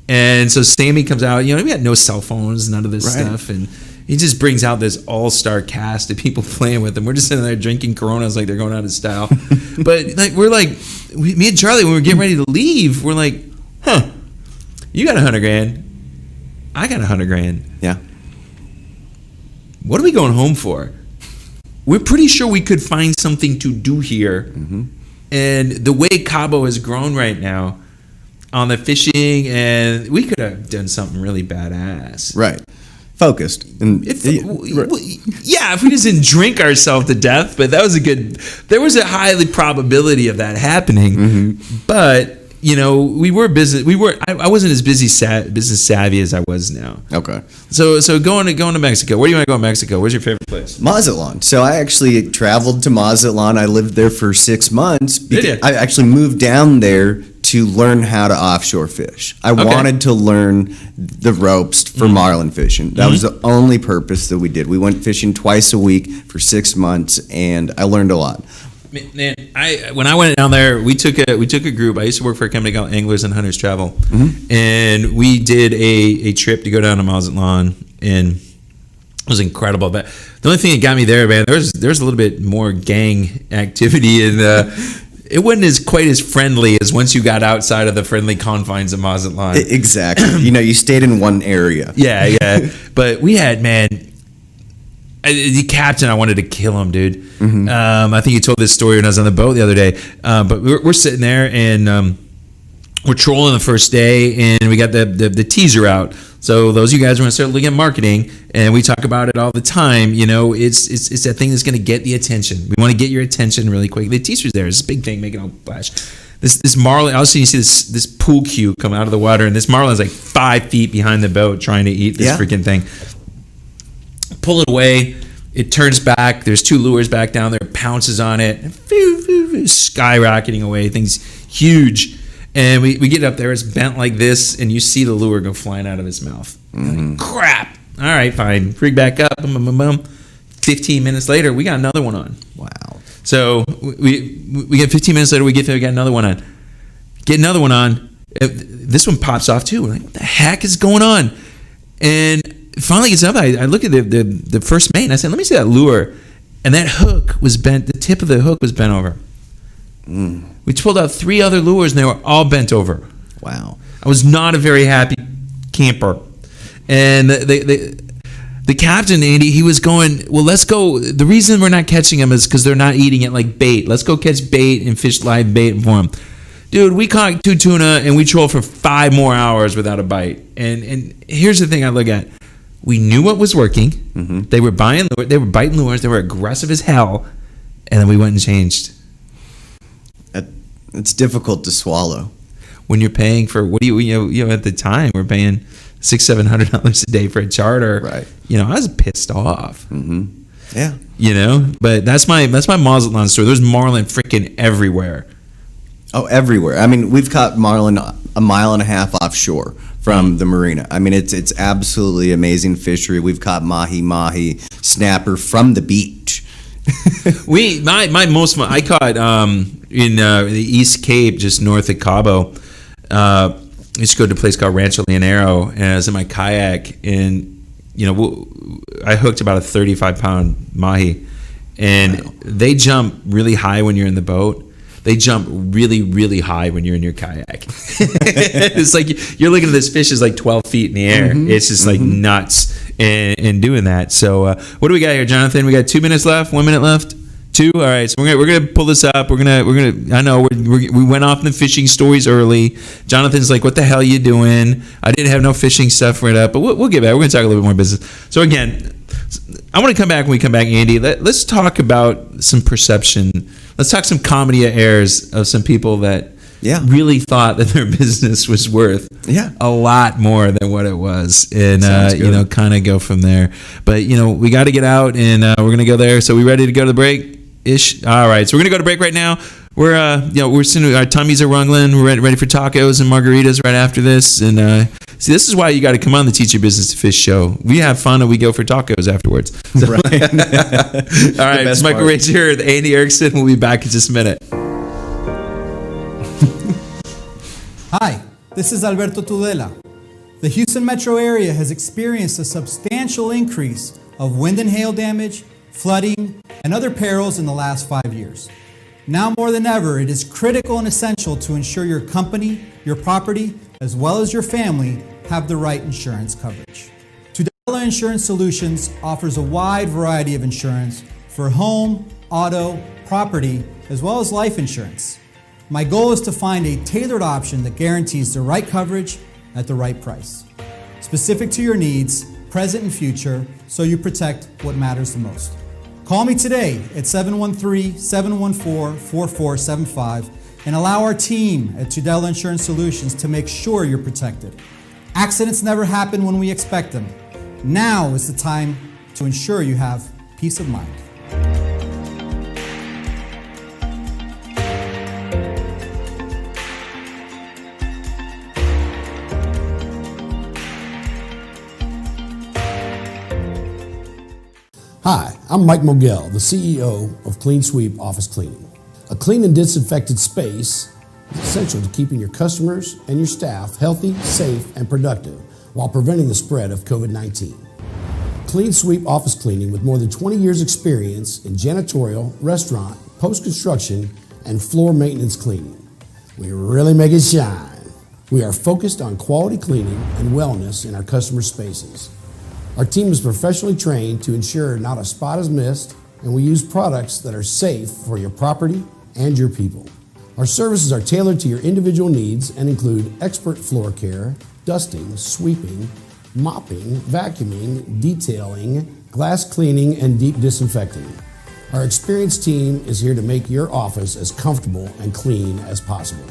And so Sammy comes out, we had no cell phones, none of this stuff. And he just brings out this all-star cast of people playing with him. We're just sitting there drinking Coronas like they're going out of style. But me and Charlie, when we were getting ready to leave, we're like, you got $100 grand. I got $100 grand. Yeah. What are we going home for? We're pretty sure we could find something to do here. And the way Cabo has grown right now on the fishing, and we could have done something really badass. Right. Focused. And if we just didn't drink ourselves to death, but there was a highly probability of that happening. But we were business. I wasn't as business savvy as I was now. Okay. So going to Mexico. Where do you want to go in Mexico? Where's your favorite place? Mazatlan. So I actually traveled to Mazatlan. I lived there for 6 months. Did you? I actually moved down there to learn how to offshore fish. I wanted to learn the ropes for marlin fishing. That was the only purpose that we did. We went fishing twice a week for 6 months, and I learned a lot. Man, when I went down there, we took a group. I used to work for a company called Anglers and Hunters Travel, and we did a trip to go down to Mazatlan, and it was incredible. But the only thing that got me there, man, there's a little bit more gang activity, and it wasn't quite as friendly as once you got outside of the friendly confines of Mazatlan. Exactly. You stayed in one area. Yeah. But we had, man. The captain, I wanted to kill him, dude. I think you told this story when I was on the boat the other day. But we're sitting there, and we're trolling the first day, and we got the teaser out. So those of you guys are going to start looking at marketing, and we talk about it all the time. It's that thing that's going to get the attention. We want to get your attention really quick. The teaser's there. It's a big thing, making all flash. This marlin, also you see this pool cue come out of the water, and this marlin's like 5 feet behind the boat trying to eat this freaking thing. Pull it away, it turns back, there's 2 lures back down there, pounces on it, skyrocketing away, thing's huge. And we get up there, it's bent like this, and you see the lure go flying out of its mouth. Like, crap. All right, fine. Rig back up. 15 minutes later, we got another one on. Wow. So we get 15 minutes later, we got another one on. Get another one on. This one pops off too. We're like, what the heck is going on? And finally gets up. I look at the first mate, and I said, let me see that lure. And that hook was bent. The tip of the hook was bent over. We pulled out 3 other lures, and they were all bent over. Wow. I was not a very happy camper. And the captain, Andy, he was going, well, let's go. The reason we're not catching them is because they're not eating it like bait. Let's go catch bait and fish live bait for them. Dude, we caught 2 tuna, and we trolled for 5 more hours without a bite. And here's the thing I look at. We knew what was working. They were biting lures. They were aggressive as hell. And then we went and changed. It's difficult to swallow. When you're paying for, at the time, we're paying $600-700 a day for a charter. Right. I was pissed off. Yeah. But that's my Mazatlan story. There's marlin freaking everywhere. Oh, everywhere. I mean, we've caught marlin a mile and a half offshore from the marina. I mean, it's absolutely amazing fishery. We've caught mahi, snapper from the beach. I caught in the East Cape, just north of Cabo. I used to go to a place called Rancho Leonero, and I was in my kayak, and I hooked about a 35-pound mahi, and they jump really high when you're in the boat. They jump really, really high when you're in your kayak. It's like you're looking at this fish is like 12 feet in the air. It's just like nuts. and doing that. So what do we got here, Jonathan? We got 2 minutes left, 1 minute left. 2. All right, so we're gonna pull this up. We're gonna. I know we went off in the fishing stories early. Jonathan's like, "What the hell are you doing?" I didn't have no fishing stuff right up, but we'll get back. We're gonna talk a little bit more business. So again, I want to come back when we come back, Andy. Let's talk about some perception. Let's talk some comedy errors of some people that really thought that their business was worth a lot more than what it was, and kind of go from there. But we got to get out, and we're gonna go there. So we ready to go to the break? Ish. All right, so we're gonna go to break right now. We're soon. Our tummies are rumbling. We're ready for tacos and margaritas right after this. And see, this is why you got to come on the Teach Your Business to Fish show. We have fun and we go for tacos afterwards. So, right. All right, it's Michael Rage here with Andy Erickson. We'll be back in just a minute. Hi, this is Alberto Tudela. The Houston metro area has experienced a substantial increase of wind and hail damage, flooding, and other perils in the last 5 years. Now more than ever, it is critical and essential to ensure your company, your property, as well as your family have the right insurance coverage. Tudela Insurance Solutions offers a wide variety of insurance for home, auto, property, as well as life insurance. My goal is to find a tailored option that guarantees the right coverage at the right price, specific to your needs, present and future, so you protect what matters the most. Call me today at 713-714-4475 and allow our team at Tudela Insurance Solutions to make sure you're protected. Accidents never happen when we expect them. Now is the time to ensure you have peace of mind. Hi, I'm Mike Mogel, the CEO of Clean Sweep Office Cleaning. A clean and disinfected space is essential to keeping your customers and your staff healthy, safe, and productive while preventing the spread of COVID-19. Clean Sweep Office Cleaning, with more than 20 years experience in janitorial, restaurant, post-construction, and floor maintenance cleaning. We really make it shine. We are focused on quality cleaning and wellness in our customer spaces. Our team is professionally trained to ensure not a spot is missed, and we use products that are safe for your property and your people. Our services are tailored to your individual needs and include expert floor care, dusting, sweeping, mopping, vacuuming, detailing, glass cleaning, and deep disinfecting. Our experienced team is here to make your office as comfortable and clean as possible.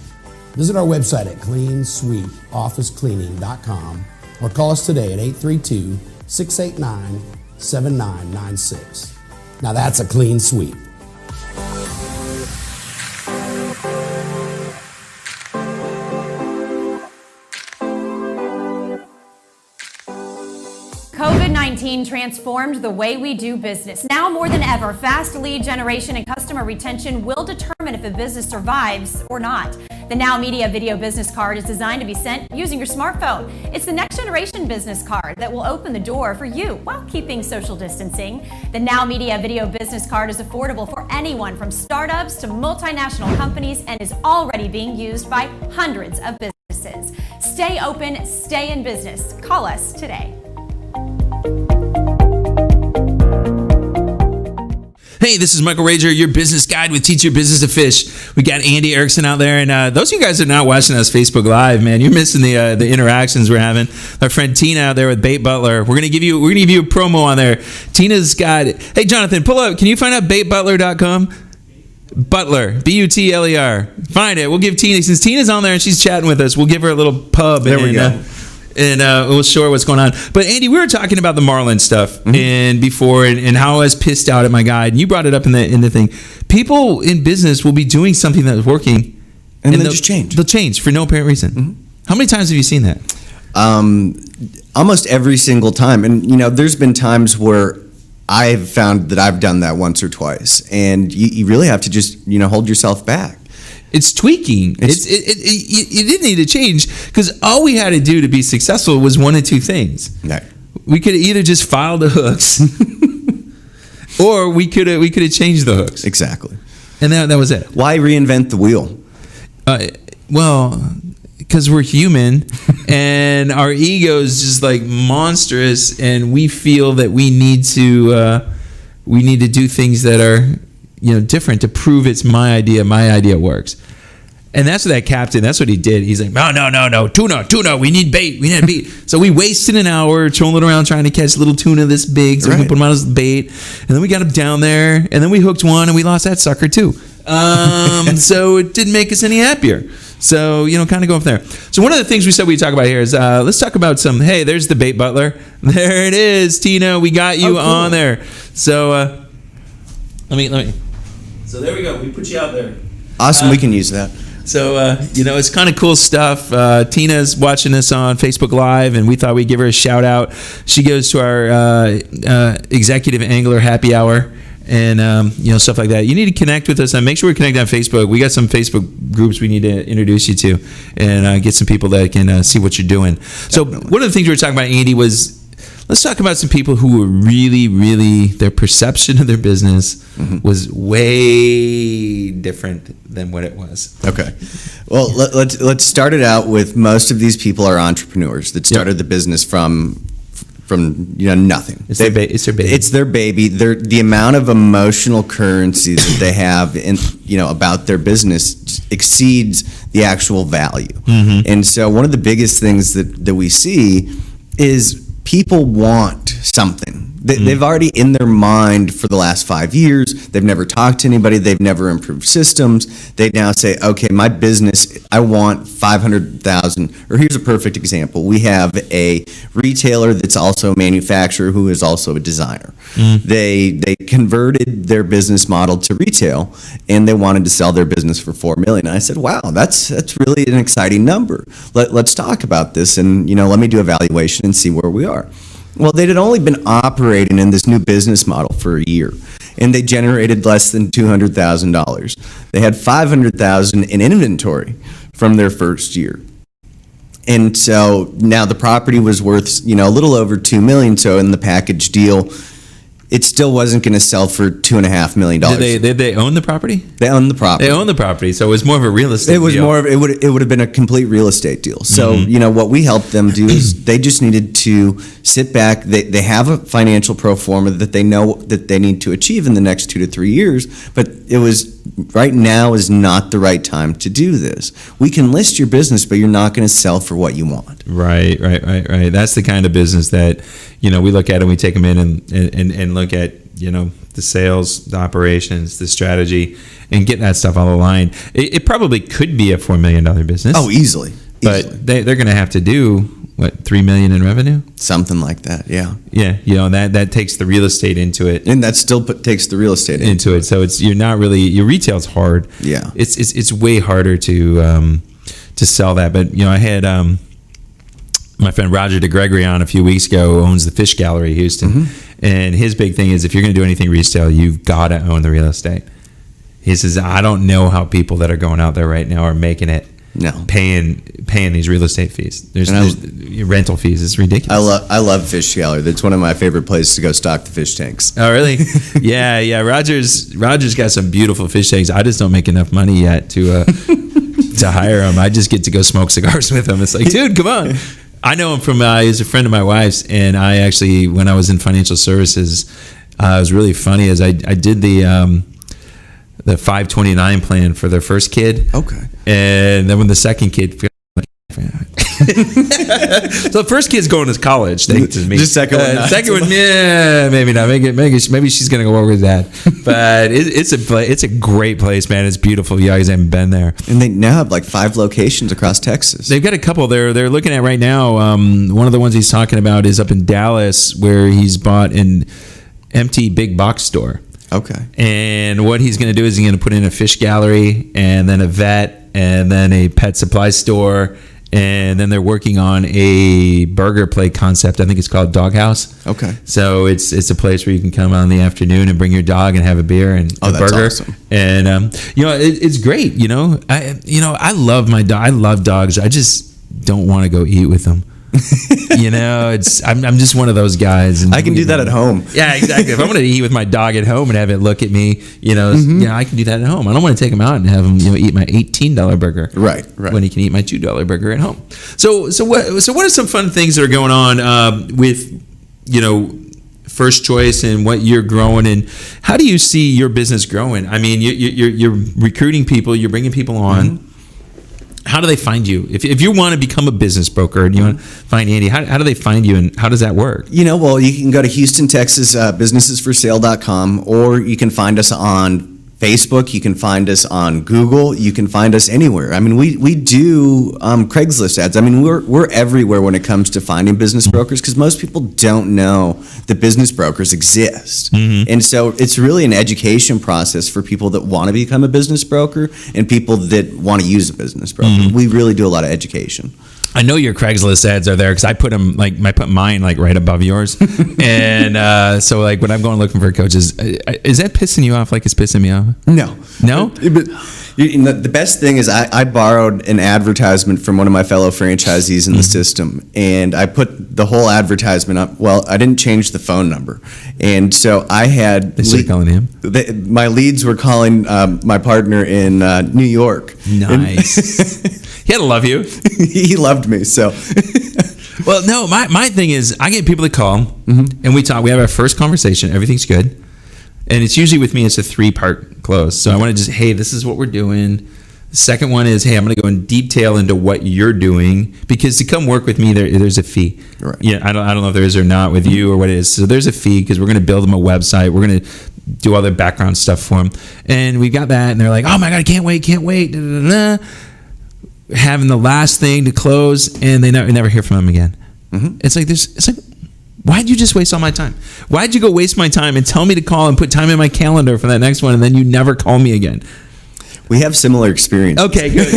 Visit our website at cleansweepofficecleaning.com or call us today at 832-689-7996. Now that's a clean sweep. COVID-19 transformed the way we do business. Now more than ever, fast lead generation and customer retention will determine if a business survives or not. The Now Media Video Business Card is designed to be sent using your smartphone. It's the next generation business card that will open the door for you while keeping social distancing. The Now Media Video Business Card is affordable for anyone from startups to multinational companies and is already being used by hundreds of businesses. Stay open, stay in business. Call us today. Hey, this is Michael Rager, your business guide with Teach Your Business to Fish. We got Andy Erickson out there, and those of you guys that are not watching us Facebook Live, man, you're missing the interactions we're having. Our friend Tina out there with Bait Butler. We're gonna give you a promo on there. Tina's got. Hey, Jonathan, pull up. Can you find out baitbutler.com? Butler, B-U-T-L-E-R. Find it. We'll give Tina, since Tina's on there and she's chatting with us, we'll give her a little pub. There we go. And we'll show her what's going on. But Andy, we were talking about the marlin stuff and before, and how I was pissed out at my guide. And you brought it up in the thing. People in business will be doing something that is working, and they'll just change. They'll change for no apparent reason. How many times have you seen that? Almost every single time. And there's been times where I've found that I've done that once or twice, and you really have to just hold yourself back. It's tweaking. You didn't need to change, because all we had to do to be successful was one of two things. Right. We could either just file the hooks, or we could have changed the hooks. Exactly. And that was it. Why reinvent the wheel? Well, because we're human and our ego is just like monstrous, and we feel that we need to do things that are, different to prove it's my idea works. And that's what that captain, that's what he did. He's like, no, tuna, we need bait. So we wasted an hour trolling around trying to catch little tuna this big, so we could put them out as bait. And then we got him down there, and then we hooked one, and we lost that sucker too. So it didn't make us any happier. So, kind of go from there. So one of the things we said we'd talk about here is, let's talk about hey, there's the bait butler. There it is, Tina. We got you on there. So let me. So there we go. We put you out there. Awesome. We can use that. So, it's kind of cool stuff. Tina's watching us on Facebook Live, and we thought we'd give her a shout out. She goes to our Executive Angler Happy Hour and, stuff like that. You need to connect with us and make sure we're connected on Facebook. We got some Facebook groups we need to introduce you to and get some people that can see what you're doing. So one of the things we were talking about, Andy, was let's talk about some people who were really, really, their perception of their business was way different than what it was. Okay. Well, let's start it out with most of these people are entrepreneurs that started the business from nothing. It's their baby. It's their baby. The amount of emotional currency that they have in about their business exceeds the actual value. And so one of the biggest things that we see is people want something. They've already in their mind for the last 5 years. They've never talked to anybody. They've never improved systems. They now say, okay, my business, I want 500,000. Or here's a perfect example. We have a retailer that's also a manufacturer who is also a designer. They converted their business model to retail, and they wanted to sell their business for $4 million. And I said, wow, that's really an exciting number. Let's talk about this, and let me do a valuation and see where we are. Well, they had only been operating in this new business model for a year, and they generated less than $200,000. They had $500,000 in inventory from their first year. And so now the property was worth, a little over $2 million. So in the package deal, it still wasn't going to sell for $2.5 million. Did they own the property? They owned the property. They owned the property, so it was more of a real estate deal. It would have been a complete real estate deal. So, what we helped them do is they just needed to sit back. They have a financial pro forma that they know that they need to achieve in the next 2 to 3 years, but it was right now is not the right time to do this. We can list your business, but you're not going to sell for what you want. Right. That's the kind of business that, we look at and we take them in and look at, the sales, the operations, the strategy, and get that stuff all aligned. It probably could be a $4 million business. Oh, easily. But they're going to have to do, what, $3 million in revenue? Something like that, yeah. Yeah, that takes the real estate into it. And that still takes the real estate into it. So you're not really, your retail's hard. Yeah. It's way harder to sell that. But, I had my friend Roger DeGregory on a few weeks ago, who owns the Fish Gallery Houston. And his big thing is if you're going to do anything retail, you've got to own the real estate. He says, I don't know how people that are going out there right now are making it. No, paying these real estate fees. There's rental fees. It's ridiculous. I love Fish Gallery. That's one of my favorite places to go stock the fish tanks. Oh, really? Yeah. Roger's got some beautiful fish tanks. I just don't make enough money yet to hire him. I just get to go smoke cigars with him. It's like, dude, come on. I know him from. He's a friend of my wife's, and I actually, when I was in financial services, it was really funny. As I did the 529 plan for their first kid. Okay. And then when the second kid, so the first kid's going to college. Thanks to me. The second one, second one, yeah, maybe not. Maybe she's gonna go over with that. But it's a great place, man. It's beautiful. You guys haven't been there. And they now have like 5 locations across Texas. They've got a couple. They're looking at right now. One of the ones he's talking about is up in Dallas, where he's bought an empty big box store. Okay. And what he's going to do is he's going to put in a fish gallery and then a vet and then a pet supply store. And then they're working on a burger plate concept. I think it's called Doghouse. Okay. So it's a place where you can come out in the afternoon and bring your dog and have a beer and a burger. Awesome. And it's great. I love my dog. I love dogs. I just don't want to go eat with them. I'm just one of those guys. And I can do that at home. Yeah, exactly. If I'm going to eat with my dog at home and have it look at me, I can do that at home. I don't want to take him out and have him, eat my $18 burger. Right. When he can eat my $2 burger at home. So what are some fun things that are going on with, First Choice and what you're growing, and how do you see your business growing? I mean, you're recruiting people, you're bringing people on. Mm-hmm. How do they find you? If you want to become a business broker and you want to find Andy, how do they find you, and how does that work? Well, you can go to Houston, Texas, businessesforsale.com, or you can find us on Facebook. You can find us on Google. You can find us anywhere. I mean, we do Craigslist ads. I mean, we're everywhere when it comes to finding business brokers, because most people don't know that business brokers exist. Mm-hmm. And so it's really an education process for people that want to become a business broker and people that want to use a business broker. Mm-hmm. We really do a lot of education. I know your Craigslist ads are there because I put them I put mine right above yours, and so when I'm going looking for coaches, is that pissing you off? Like it's pissing me off? No. But the best thing is I borrowed an advertisement from one of my fellow franchisees in the system, and I put the whole advertisement up. Well, I didn't change the phone number, and so I had they started calling him. My leads were calling my partner in New York. Nice. He had to love you. He loved me, so. Well, no, my thing is I get people to call, and we talk. We have our first conversation. Everything's good. And it's usually with me, it's a 3-part close. So I want to just, hey, this is what we're doing. The second one is, hey, I'm going to go in detail into what you're doing, because to come work with me, there's a fee. Right. Yeah, I don't know if there is or not with you or what it is. So there's a fee, because we're going to build them a website. We're going to do all their background stuff for them. And we got that, and they're like, oh my God, I can't wait. Da, da, da, da. Having the last thing to close, and they never hear from them again. Mm-hmm. It's like why'd you just waste all my time? Why'd you go waste my time and tell me to call and put time in my calendar for that next one, and then you never call me again? We have similar experiences. Okay, good.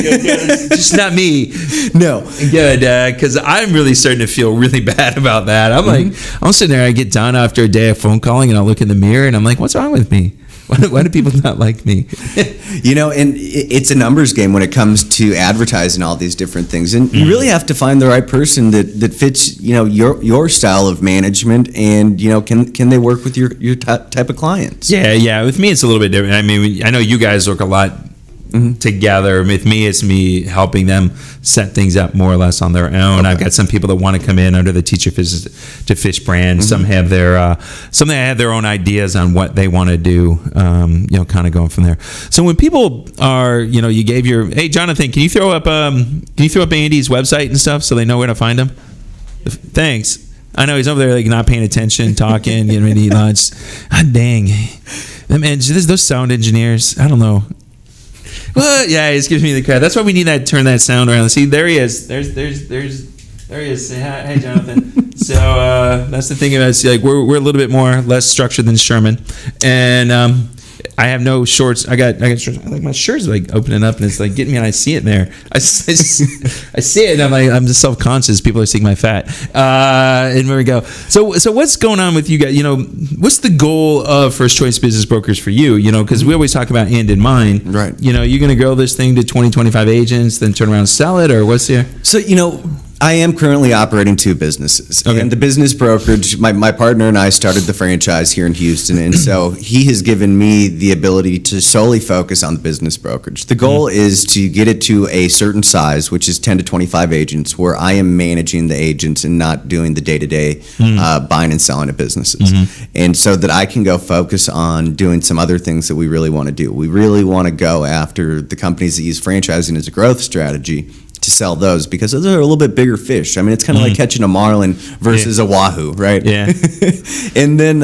Just not me. No. Good, because I'm really starting to feel really bad about that. I'm I'm sitting there, I get done after a day of phone calling, and I'll look in the mirror, and I'm like, what's wrong with me? Why do people not like me? And it's a numbers game when it comes to advertising all these different things. And you really have to find the right person that fits, your style of management, and, can they work with your type of clients? Yeah. With me, it's a little bit different. I mean, I know you guys work a lot together. With me, it's me helping them set things up more or less on their own. Okay. I've got some people that want to come in under the Teach Your Business to Fish brand. Some have their own ideas on what they want to do. Kind of going from there. So when people are, you gave hey Jonathan, can you throw up Andy's website and stuff so they know where to find him? Thanks. I know he's over there not paying attention, talking, getting ready to eat lunch. God dang, man, those sound engineers. I don't know. Well, yeah, he just gives me the credit. That's why we need turn that sound around. See, there he is. There he is. Say hi, hey, Jonathan. So that's the thing about it. We're a little bit less structured than Sherman, and I have no shorts. I got shorts. My shirt's opening up, and it's getting me, and I see it in there. I see it, and I'm just self-conscious. People are seeing my fat. And there we go. So what's going on with you guys? What's the goal of First Choice Business Brokers for you? Because we always talk about end in mind. Right. You're going to grow this thing to 20, 25 agents, then turn around and sell it, or what's here? So, I am currently operating 2 businesses. Okay. And the business brokerage, my partner and I started the franchise here in Houston, and so he has given me the ability to solely focus on the business brokerage. The goal is to get it to a certain size, which is 10 to 25 agents, where I am managing the agents and not doing the day-to-day buying and selling of businesses. And so that I can go focus on doing some other things that we really want to do. We really want to go after the companies that use franchising as a growth strategy to sell those, because those are a little bit bigger fish. I mean, it's kind of like catching a marlin versus a wahoo, right? Yeah. And then,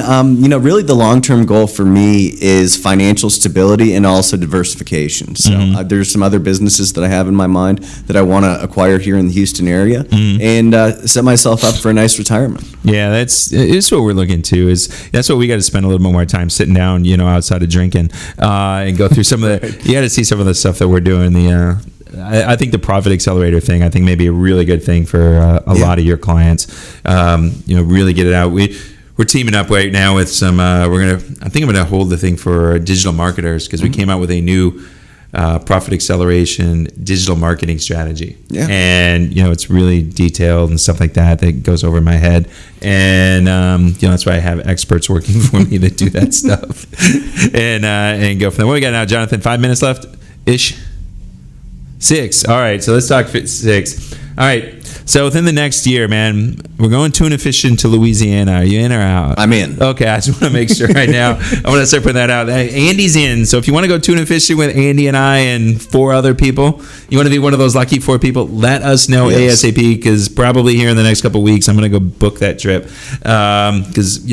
really the long-term goal for me is financial stability and also diversification. So there's some other businesses that I have in my mind that I want to acquire here in the Houston area and set myself up for a nice retirement. Yeah, it's what we're looking to. That's what we got to spend a little bit more time sitting down, outside of drinking, and go through some of the. You got to see some of the stuff that we're doing. I think the Profit Accelerator thing, I think may be a really good thing for a lot of your clients. Really get it out. We're teaming up right now with some. I think I'm gonna hold the thing for digital marketers, because we came out with a new profit acceleration, digital marketing strategy. Yeah. And, it's really detailed and stuff like that goes over my head. And, that's why I have experts working for me that do that stuff and go from there. What we got now, Jonathan? 5 minutes left-ish? 6. All right. So let's talk 6. All right. So within the next year, man, we're going tuna fishing to Louisiana. Are you in or out? I'm in. Okay, I just want to make sure right now. I want to start putting that out. Andy's in. So if you want to go tuna fishing with Andy and I and 4 other people, you want to be one of those lucky 4 people, let us know ASAP, because probably here in the next couple of weeks, I'm going to go book that trip. Because,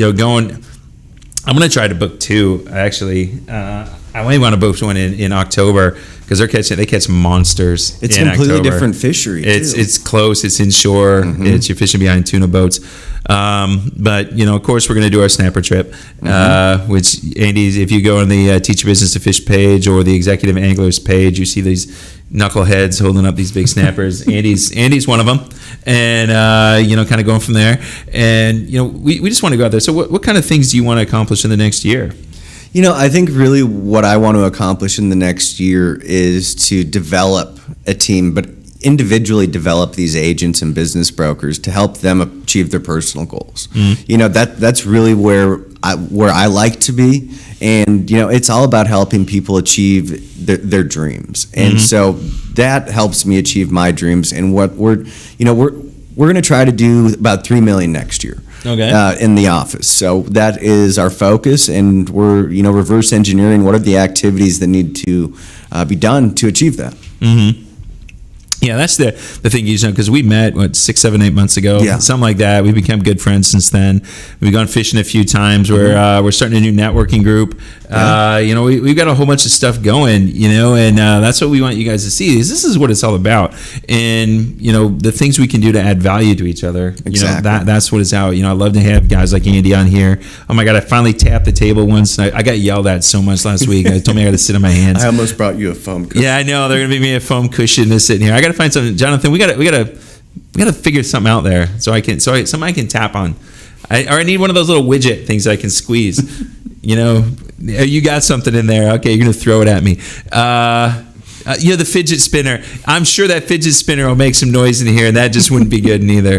I'm going to try to book 2, actually. I might want to book one in October, because they catch monsters. It's in completely October. different fishery. It's close. It's inshore. You're fishing behind tuna boats. But of course, we're going to do our snapper trip, which Andy, if you go on the Teach Your Business to Fish page or the Executive Anglers page, you see these knuckleheads holding up these big snappers. Andy's one of them, and kind of going from there. And we just want to go out there. So what kind of things do you want to accomplish in the next year? I think really what I want to accomplish in the next year is to develop a team, but individually develop these agents and business brokers to help them achieve their personal goals. That's really where I like to be, and it's all about helping people achieve their dreams, and so that helps me achieve my dreams. And what we're going to try to do about $3 million next year. Okay. In the office. So that is our focus, and we're reverse engineering what are the activities that need to be done to achieve that. Yeah, that's the thing, because we met 6, 7, 8 months ago, something like that. We've become good friends since then. We've gone fishing a few times. We're starting a new networking group. We've got a whole bunch of stuff going. And that's what we want you guys to see. This is what it's all about, and the things we can do to add value to each other. Exactly. That's what it's out. I love to have guys like Andy on here. Oh my God, I finally tapped the table once. I got yelled at so much last week. I told me I got to sit on my hands. I almost brought you a foam cushion. Yeah, I know. They're gonna make me a foam cushion to sit in here. I got to find something, Jonathan. We got to figure something out there something I can tap on. I need one of those little widget things that I can squeeze. You got something in there. Okay, you're gonna throw it at me. The fidget spinner. I'm sure that fidget spinner will make some noise in here, and that just wouldn't be good neither.